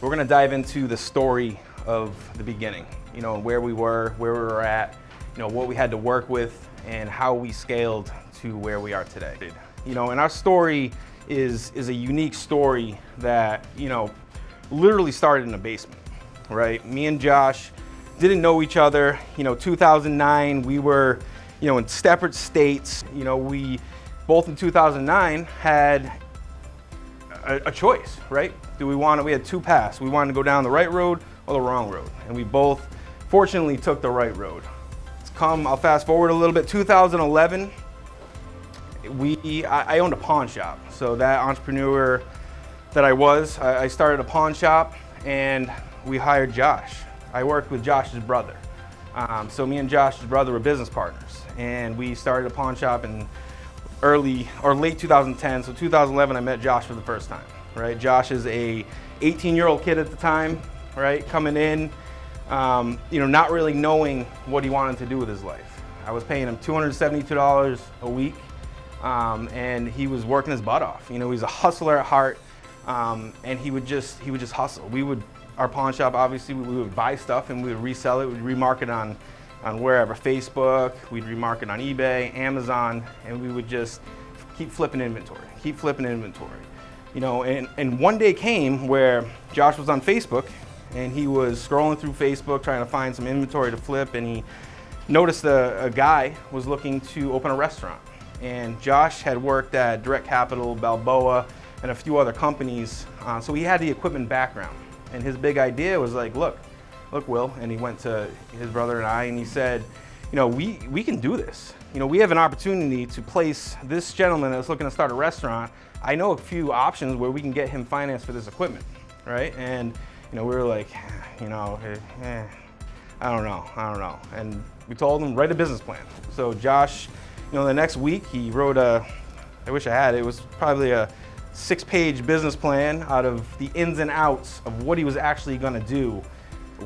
We're going to dive into the story of the beginning, where we were at, what we had to work with, and how we scaled to where we are today. And our story is a unique story that, literally started in a basement, right? Me and Josh didn't know each other. 2009, we were, in separate states. We both in 2009 had a choice, right? We had two paths. We wanted to go down the right road or the wrong road. And we both fortunately took the right road. I'll fast forward a little bit. 2011, I owned a pawn shop. So that entrepreneur that I started a pawn shop, and we hired Josh. I worked with Josh's brother. So me and Josh's brother were business partners, and we started a pawn shop in late 2010. So 2011, I met Josh for the first time, right? Josh is a 18-year-old kid at the time, right? Coming in, not really knowing what he wanted to do with his life. I was paying him $272 a week, and he was working his butt off. He's a hustler at heart, and he would just hustle. Our pawn shop, obviously, we would buy stuff and we would resell it. We'd remarket on wherever, Facebook, we'd remarket on eBay, Amazon, and we would just keep flipping inventory. And one day came where Josh was on Facebook, and he was scrolling through Facebook trying to find some inventory to flip, and he noticed a guy was looking to open a restaurant. And Josh had worked at Direct Capital, Balboa, and a few other companies, so he had the equipment background. And his big idea was like, look, Will, and he went to his brother and I, and he said, we can do this. We have an opportunity to place this gentleman that's looking to start a restaurant. I know a few options where we can get him financed for this equipment, right? And we were like, I don't know. And we told him, write a business plan. So Josh, the next week he wrote I wish I had it, it was probably a 6-page business plan out of the ins and outs of what he was actually gonna do,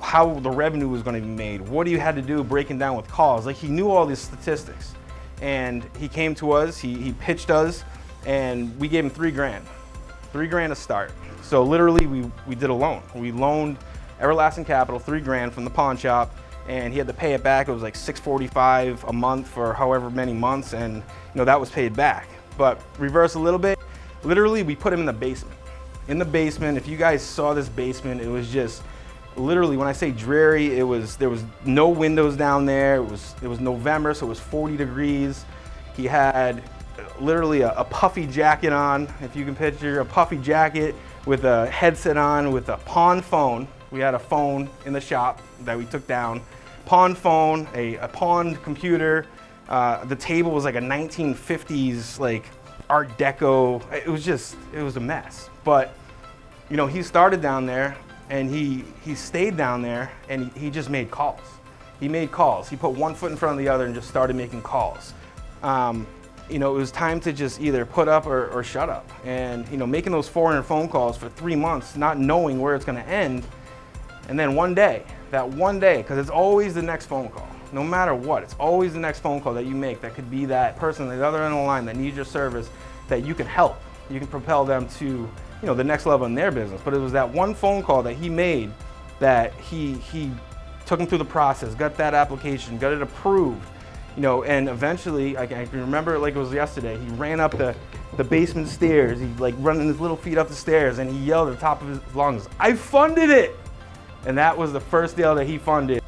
how the revenue was gonna be made, what he had to do breaking down with calls. Like, he knew all these statistics. And he came to us, he pitched us, and we gave him $3,000. $3,000 to start. So literally we did a loan. We loaned Everlasting Capital $3,000 from the pawn shop, and he had to pay it back. It was like $645 a month for however many months, and that was paid back. But reverse a little bit, literally we put him in the basement. In the basement, if you guys saw this basement, it was just literally, when I say dreary, there was no windows down there. It was November, so it was 40 degrees. He had literally a puffy jacket on, if you can picture a puffy jacket with a headset on, with a pawn phone. We had a phone in the shop that we took down. Pawn phone, a pawned computer. The table was like a 1950s like Art Deco. It was a mess. But he started down there, and he stayed down there, and he just made calls. He made calls. He put one foot in front of the other and just started making calls. It was time to just either put up or shut up. And making those 400 phone calls for 3 months, not knowing where it's going to end. And then one day, because it's always the next phone call. No matter what, it's always the next phone call that you make that could be that person on the other end of the line that needs your service, that you can help. You can propel them to the next level in their business. But it was that one phone call that he made that he took him through the process, got that application, got it approved, and eventually, I can remember it like it was yesterday, he ran up the basement stairs, he like running his little feet up the stairs, and he yelled at the top of his lungs, "I funded it!" And that was the first deal that he funded.